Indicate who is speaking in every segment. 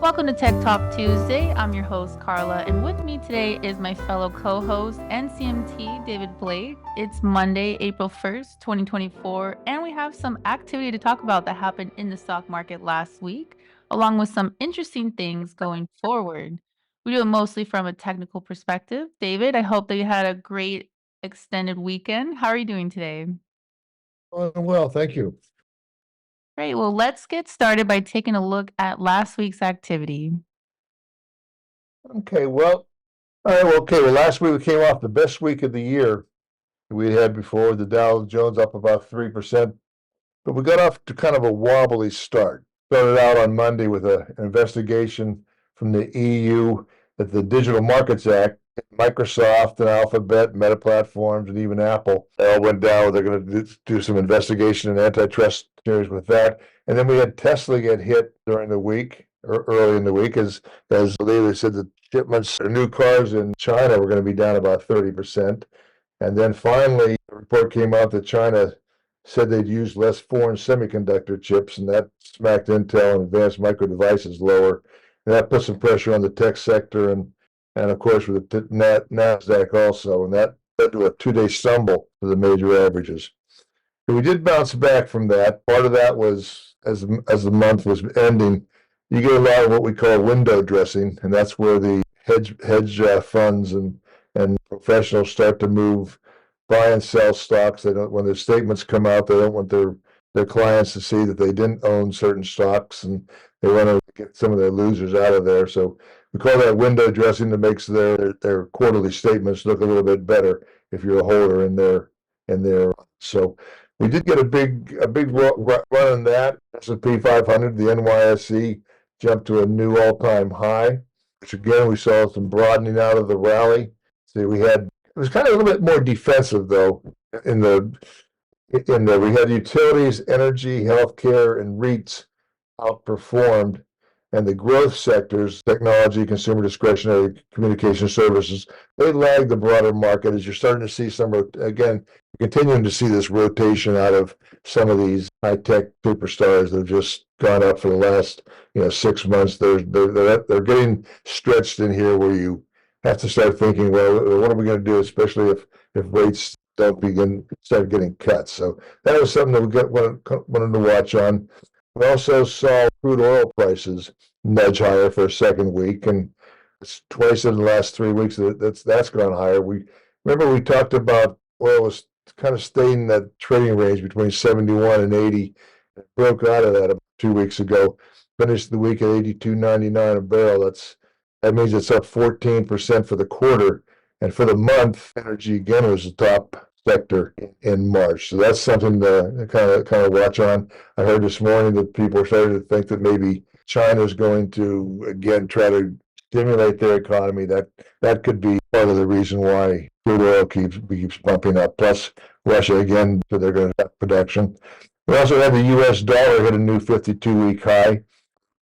Speaker 1: Welcome to Tech Talk Tuesday. I'm your host, Karla, and with me today is my fellow co-host and CMT, David Blake. It's Monday, April 1st, 2024, and we have some activity to talk about that happened in the stock market last week, along with some interesting things going forward. We do it mostly from a technical perspective. David, I hope that you had a great extended weekend. How are you doing today?
Speaker 2: Well, thank you.
Speaker 1: Great. Well, let's get started by taking a look at last week's activity.
Speaker 2: Okay, well, all right, well, last week we came off the best week of the year that we had before, the Dow Jones up about 3%, but we got off to kind of a wobbly start. Started out on Monday with an investigation from the EU that the Digital Markets Act, Microsoft and Alphabet, Meta Platforms, and even Apple, they all went down. They're going to do some investigation and antitrust series with that. And then we had Tesla get hit during the week, or early in the week, as they said that shipments of new cars in China were going to be down about 30%. And then finally, a report came out that China said they'd use less foreign semiconductor chips, and that smacked Intel and Advanced Micro Devices lower. And that put some pressure on the tech sector and of course with the NASDAQ also, and that led to a two-day stumble for the major averages. But we did bounce back from that. Part of that was, as the month was ending, you get a lot of what we call window dressing, and that's where the hedge funds and professionals start to move, buy and sell stocks. They don't, when their statements come out, they don't want their clients to see that they didn't own certain stocks, and they want to get some of their losers out of there. So we call that window dressing. That makes their quarterly statements look a little bit better if you're a holder in there. So we did get a big run in that. S&P 500, the NYSE jumped to a new all-time high, which again we saw some broadening out of the rally. See, it was kind of a little bit more defensive though. We had utilities, energy, healthcare, and REITs outperformed, and the growth sectors, technology, consumer discretionary, communication services, they lagged the broader market. As you're starting to see continuing to see this rotation out of some of these high-tech superstars that have just gone up for the last 6 months. They're getting stretched in here where you have to start thinking, well, what are we going to do, especially if rates don't start getting cut. So that was something that we wanted to watch on. We also saw crude oil prices nudge higher for a second week, and it's twice in the last 3 weeks that's gone higher. We talked about oil was kind of staying in that trading range between 71 and 80. It broke out of that about 2 weeks ago. Finished the week at 82.99 a barrel. That means it's up 14% for the quarter, and for the month, energy again was the top sector in March. So that's something to kind of watch on. I heard this morning that people are starting to think that maybe China is going to again try to stimulate their economy. That could be part of the reason why crude oil keeps bumping up. Plus Russia again, so they're going to cut production. We also had the U.S. dollar hit a new 52-week high.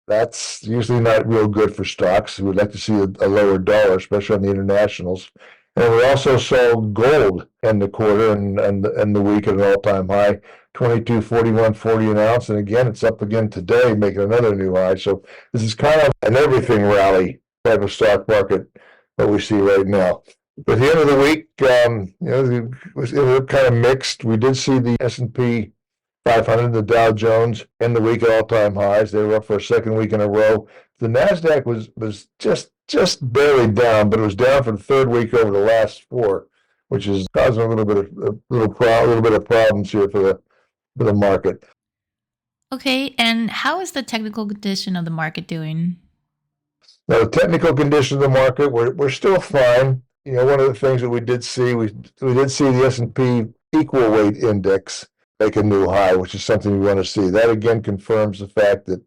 Speaker 2: That's usually not real good for stocks. We'd like to see a lower dollar, especially on the internationals. And we also saw gold end the quarter and the week at an all-time high, $22.41.40 an ounce. And again, it's up again today, making another new high. So this is kind of an everything rally type of stock market that we see right now. At the end of the week, it was kind of mixed. We did see the S&P 500, the Dow Jones, end the week at all-time highs. They were up for a second week in a row. The NASDAQ was just barely down, but it was down for the third week over the last 4, which is causing a little bit of problems here for the market.
Speaker 1: Okay, and how is the technical condition of the market doing?
Speaker 2: Now, the technical condition of the market, we're still fine. One of the things that we did see the S&P equal weight index make a new high, which is something we want to see. That again confirms the fact that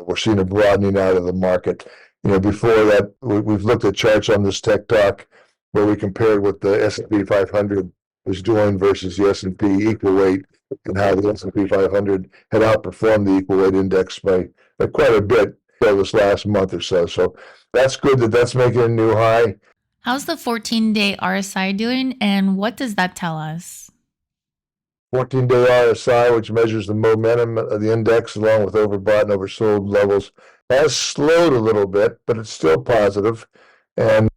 Speaker 2: we're seeing a broadening out of the market. Before that, we've looked at charts on this Tech Talk where we compared what the S&P 500 was doing versus the S&P equal weight, and how the S&P 500 had outperformed the equal weight index by quite a bit this last month or so. So that's good that's making a new high.
Speaker 1: How's the 14-day RSI doing, and what does that tell us?
Speaker 2: 14-day RSI, which measures the momentum of the index along with overbought and oversold levels, has slowed a little bit, but it's still positive. And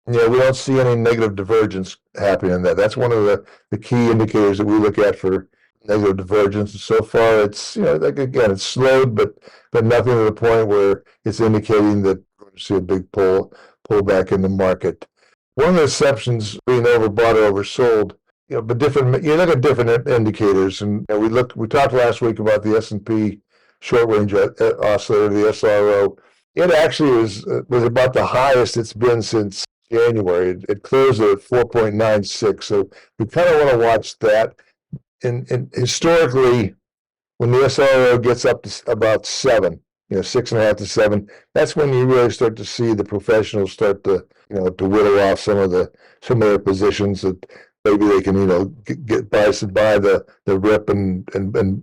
Speaker 2: we don't see any negative divergence happening in that. That's one of the key indicators that we look at for negative divergence. And so far, it's like again, it's slowed, but nothing to the point where it's indicating that we're going to see a big pullback in the market. One of the exceptions being overbought or oversold, but different. You look at different indicators, and we talked last week about the S&P short range oscillator, the SRO. It actually was about the highest it's been since January. It closed at 4.96. So we kind of want to watch that. And historically, when the SRO gets up to about 7, 6.5 to 7, that's when you really start to see the professionals start to whittle off some of their positions that maybe they can buy the rip and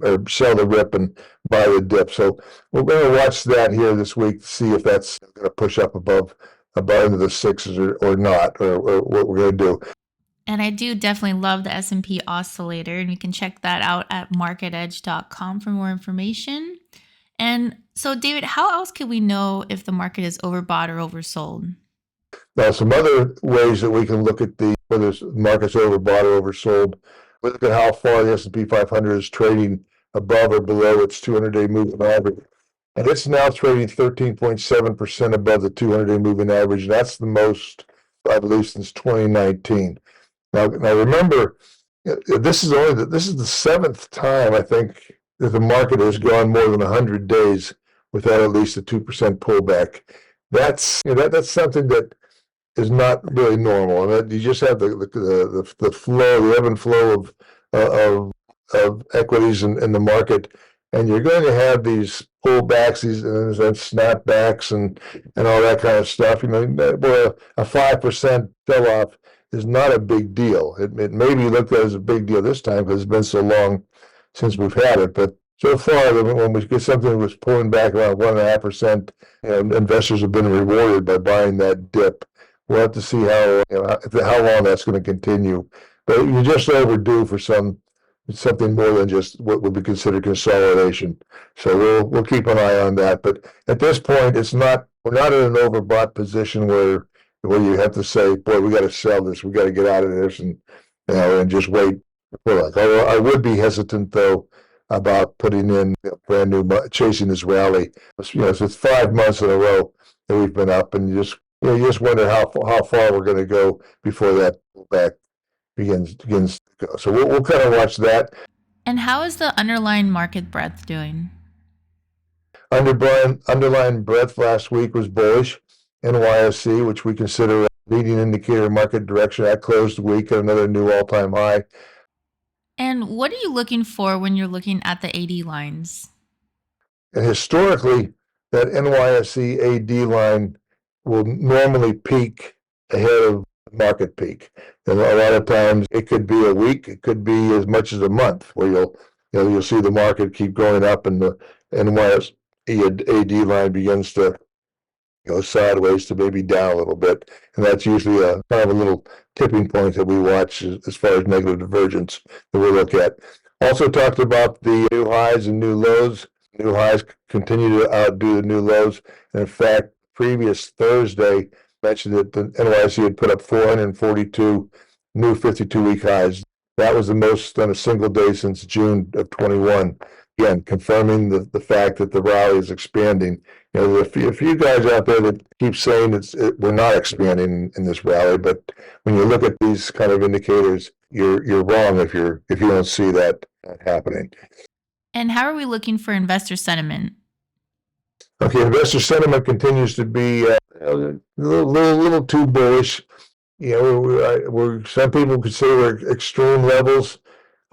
Speaker 2: or sell the rip and buy the dip. So we're going to watch that here this week to see if that's going to push up above into the 6s or not, or what we're going to do.
Speaker 1: And I do definitely love the S&P oscillator, and you can check that out at MarketEdge.com for more information. And so, David, how else can we know if the market is overbought or oversold?
Speaker 2: Now, some other ways that we can look at whether the market's overbought or oversold. We look at how far the S&P 500 is trading above or below its 200-day moving average. And it's now trading 13.7% above the 200-day moving average. And that's the most, I believe, since 2019. Now remember, this is the 7th time, I think, that the market has gone more than 100 days without at least a 2% pullback. That's something that is not really normal, and that you just have the flow, the ebb and flow of equities in the market, and you're going to have these pullbacks, these and snapbacks, and all that kind of stuff. Where a 5% sell-off is not a big deal. It maybe looked at as a big deal this time because it's been so long since we've had it, but so far, when we get something that was pulling back around 1.5%, investors have been rewarded by buying that dip. We'll have to see how long that's going to continue. But you're just overdue for something more than just what would be considered consolidation. So we'll keep an eye on that. But at this point, we're not in an overbought position where you have to say, boy, we got to sell this, we got to get out of this, and just wait. I would be hesitant though about putting in brand new chasing this rally. So it's 5 months in a row that we've been up, and you just wonder how far we're going to go before that pullback begins to go. So we'll kind of watch that.
Speaker 1: And how is the underlying market breadth doing?
Speaker 2: Underlying breadth last week was bullish. NYSE, which we consider a leading indicator of market direction, that closed the week at another new all-time high.
Speaker 1: And what are you looking for when you're looking at the AD lines?
Speaker 2: And historically, that NYSE AD line will normally peak ahead of the market peak. And a lot of times it could be a week, it could be as much as a month, where you'll see the market keep going up and the NYSE AD line begins to go sideways to maybe down a little bit. And that's usually a kind of a little tipping point that we watch as far as negative divergence that we look at. Also talked about the new highs and new lows. New highs continue to outdo the new lows. And in fact, previous Thursday mentioned that the NYSE had put up 442 new 52-week highs. That was the most on a single day since June of 21. Again, confirming the fact that the rally is expanding. A few guys out there that keep saying we're not expanding in this rally, but when you look at these kind of indicators, you're wrong if you don't see that happening.
Speaker 1: And how are we looking for investor sentiment?
Speaker 2: Okay, investor sentiment continues to be a little too bullish. We're some people could say we're extreme levels.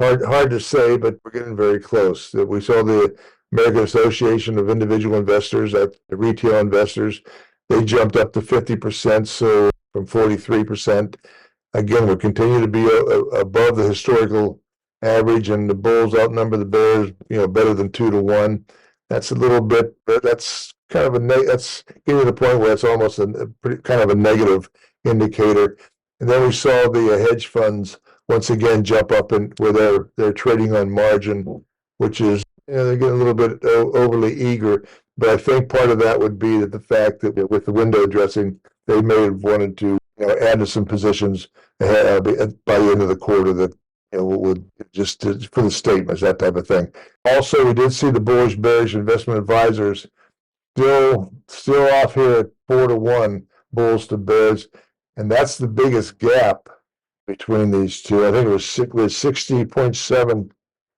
Speaker 2: Hard to say, but we're getting very close. We saw the American Association of Individual Investors, the retail investors, they jumped up to 50%, so from 43%. Again, we're continuing to be above the historical average, and the bulls outnumber the bears, better than 2-1. That's a little bit. That's kind of that's getting to the point where it's almost a pretty kind of a negative indicator. And then we saw the hedge funds once again jump up and where they're trading on margin, which is, they're getting a little bit overly eager. But I think part of that would be that the fact that with the window dressing, they may have wanted to, add to some positions ahead, by the end of the quarter that, would just for the statements, that type of thing. Also, we did see the bullish bearish investment advisors still off here at 4-1 bulls to bears, and that's the biggest gap between these two. I think it was 60.7%,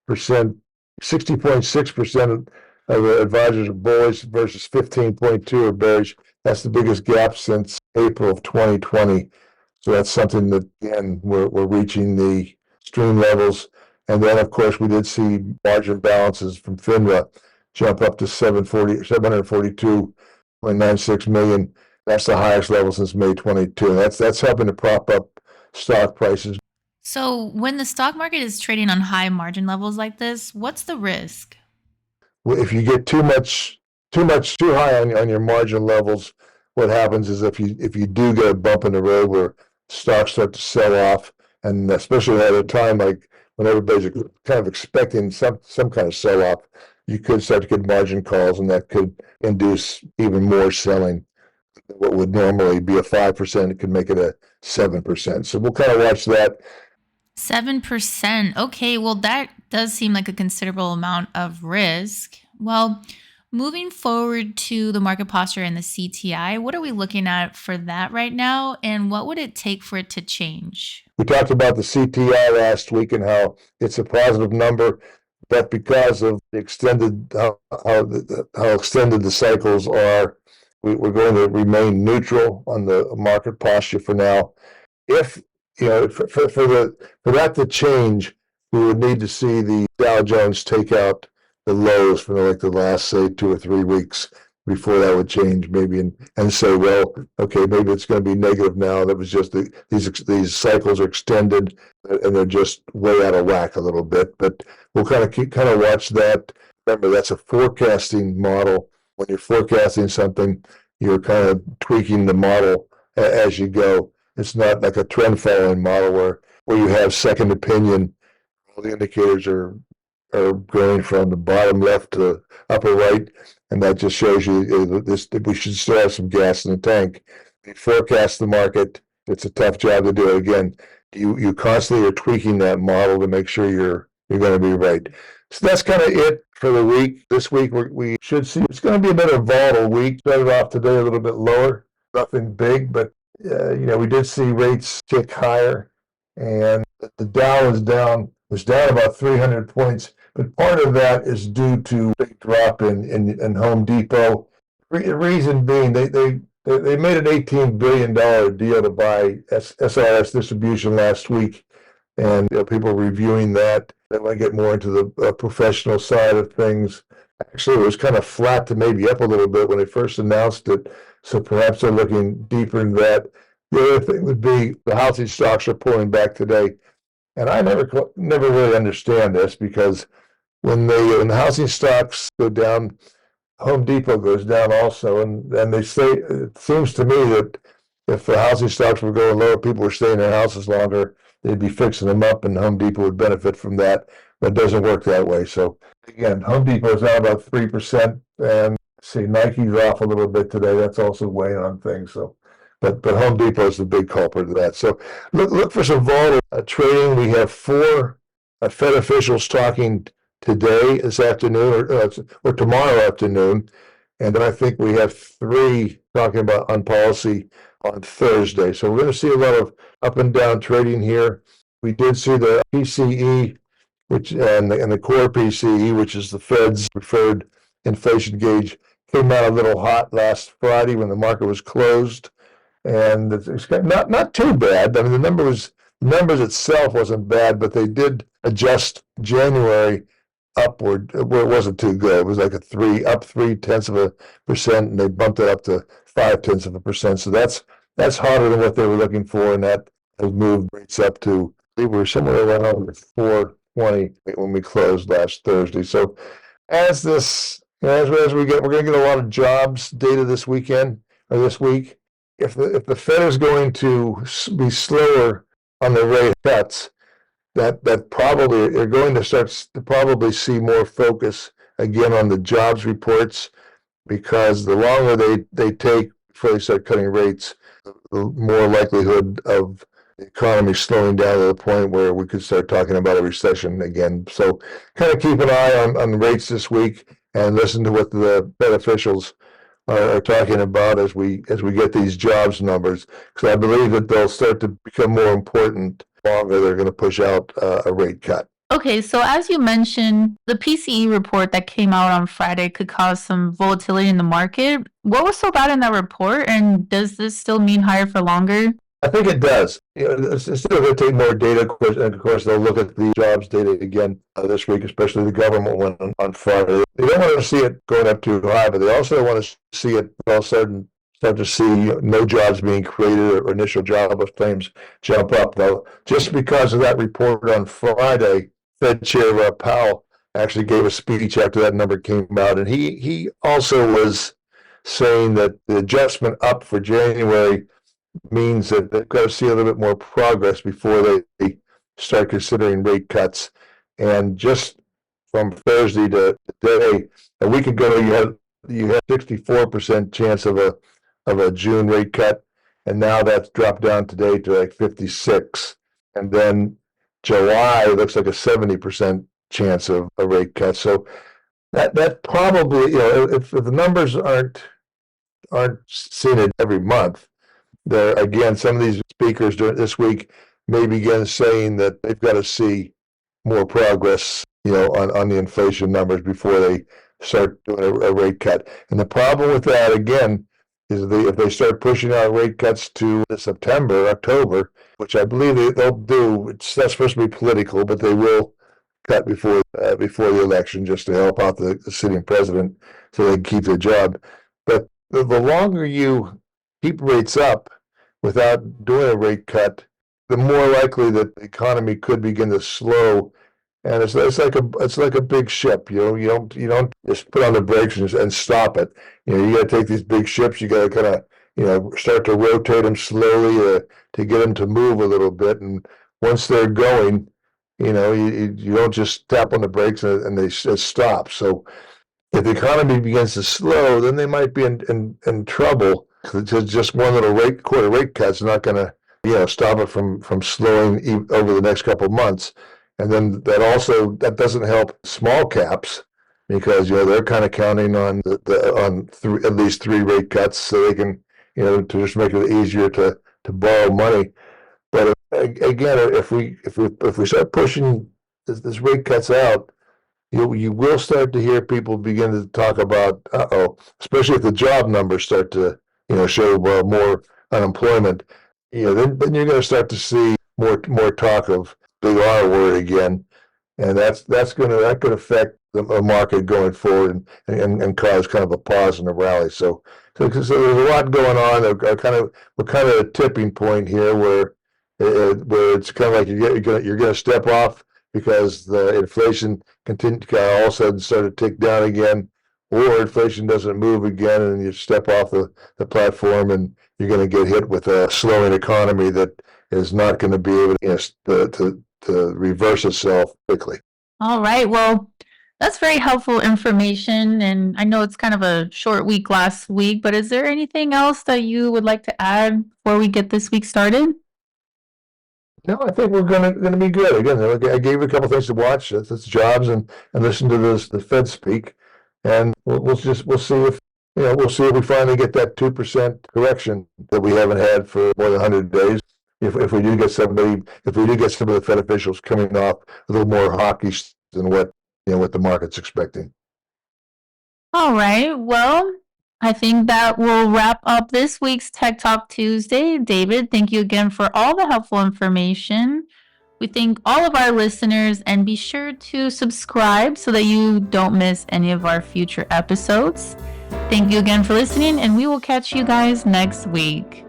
Speaker 2: 60.6% of the advisors are bullish versus 15.2 are bearish. That's the biggest gap since April of 2020. So that's something that, again, we're reaching the extreme levels. And then, of course, we did see margin balances from FINRA jump up to 742.96 million. That's the highest level since May 22. That's helping to prop up stock prices.
Speaker 1: So when the stock market is trading on high margin levels like this, what's the risk?
Speaker 2: If you get too high on your margin levels, what happens is if you do get a bump in the road where stocks start to sell off, and especially at a time like when everybody's kind of expecting some kind of sell off, you could start to get margin calls, and that could induce even more selling. What would normally be a 5%, it could make it a 7%. So we'll kind of watch that.
Speaker 1: 7%. Okay, well, that does seem like a considerable amount of risk. Well, moving forward to the market posture and the CTI, what are we looking at for that right now? And what would it take for it to change?
Speaker 2: We talked about the CTI last week and how it's a positive number, but because of the extended, how extended the cycles are, we're going to remain neutral on the market posture for now. If for that to change, we would need to see the Dow Jones take out the lows from the last, say, 2 or 3 weeks before that would change, maybe, and say, well, okay, maybe it's going to be negative now. That was just these cycles are extended and they're just way out of whack a little bit. But we'll kind of watch that. Remember, that's a forecasting model. When you're forecasting something, you're kind of tweaking the model as you go. It's not like a trend following model where you have second opinion. All the indicators are going from the bottom left to upper right, and that just shows you that we should still have some gas in the tank. You forecast the market. It's a tough job to do it. Again, you constantly are tweaking that model to make sure you're going to be right. So that's kind of it for the week. This week we should see it's going to be a bit of a volatile week. Started off today a little bit lower, nothing big, but we did see rates tick higher, and the Dow was down about 300 points. But part of that is due to a big drop in Home Depot. The reason being they made an $18 billion deal to buy SRS Distribution last week, and people reviewing that. They want to get more into the professional side of things. Actually, it was kind of flat to maybe up a little bit when they first announced it. So perhaps they're looking deeper in that. The other thing would be the housing stocks are pulling back today. And I never really understand this, because when the housing stocks go down, Home Depot goes down also. And they say, it seems to me that if the housing stocks were going lower, people were staying in their houses longer, they'd be fixing them up, and Home Depot would benefit from that. But it doesn't work that way. So again, Home Depot is down about 3%, and see Nike's off a little bit today. That's also weighing on things. So, but Home Depot is the big culprit of that. So look for some volatile trading. We have 4 Fed officials talking today, this afternoon, or tomorrow afternoon, and then I think we have 3 talking about on policy on Thursday. So we're going to see a lot of up and down trading here. We did see the PCE, and the core PCE, which is the Fed's preferred inflation gauge, came out a little hot last Friday when the market was closed, and it's not too bad. I mean, the numbers itself wasn't bad, but they did adjust January upward where it wasn't too good. It was like up 0.3%, and they bumped it up to 0.5%. So that's harder than what they were looking for, and that has moved rates up to, I think we were somewhere around 4.20 when we closed last Thursday. So as we're going to get a lot of jobs data this weekend or this week. If the Fed is going to be slower on the rate cuts, that probably you're going to start to probably see more focus again on the jobs reports, because the longer they take before they start cutting rates, the more likelihood of the economy slowing down to the point where we could start talking about a recession again. So kind of keep an eye on rates this week and listen to what the Fed officials are talking about as we get these jobs numbers, because I believe that they'll start to become more important the longer they're going to push out a rate cut.
Speaker 1: Okay, so as you mentioned, the PCE report that came out on Friday could cause some volatility in the market. What was so bad in that report, and does this still mean higher for longer?
Speaker 2: I think it does. It's still going to take more data, and of course, they'll look at the jobs data again this week, especially the government one on Friday. They don't want to see it going up too high, but they also want to see it all of a sudden start to see no jobs being created or initial jobless claims jump up. Though, just because of that report on Friday, Fed Chair Powell actually gave a speech after that number came out, and he also was saying that the adjustment up for January means that they've got to see a little bit more progress before they start considering rate cuts. And just from Thursday to today, a week ago, you had 64% chance of a June rate cut, and now that's dropped down today to like 56. And then July looks like a 70% chance of a rate cut. So that probably, if the numbers aren't seen it every month, there again, some of these speakers during this week may begin saying that they've got to see more progress, on the inflation numbers before they start doing a rate cut. And the problem with that, again, is if they start pushing out rate cuts to September, October, which I believe they'll do. That's supposed to be political, but they will cut before the election just to help out the sitting president so they can keep their job. But the longer you keep rates up without doing a rate cut, the more likely that the economy could begin to slow. And it's like a big ship. You don't just put on the brakes and stop it. You got to take these big ships. You got to kind of start to rotate them slowly to get them to move a little bit. And once they're going, you don't just tap on the brakes and they stop. So if the economy begins to slow, then they might be in trouble. Just one little quarter rate cut's not going to stop it from slowing over the next couple of months. And then that doesn't help small caps, because they're kind of counting on at least 3 rate cuts so they can to just make it easier to borrow money. But again, if we start pushing this rate cuts out, you will start to hear people begin to talk about, especially if the job numbers start to show more unemployment. Then you're going to start to see more talk of big R word again, and that could affect the market going forward and cause kind of a pause in the rally. So there's a lot going on. We're kind of at a tipping point here where it's kind of like you're going to step off because the inflation continued to all of a sudden start to tick down again, or inflation doesn't move again, and you step off the platform and you're going to get hit with a slowing economy that is not going to be able to reverse itself quickly.
Speaker 1: All right. Well, that's very helpful information. And I know it's kind of a short week last week, but is there anything else that you would like to add before we get this week started?
Speaker 2: No, I think we're gonna be good. Again, I gave you a couple things to watch. That's jobs and listen to the Fed speak, and we'll see if we finally get that 2% correction that we haven't had for more than 100 days. If we do get some of the Fed officials coming off a little more hawkish than what the market's expecting.
Speaker 1: All right. Well, I think that will wrap up this week's Tech Talk Tuesday. David, thank you again for all the helpful information. We thank all of our listeners, and be sure to subscribe so that you don't miss any of our future episodes. Thank you again for listening, and we will catch you guys next week.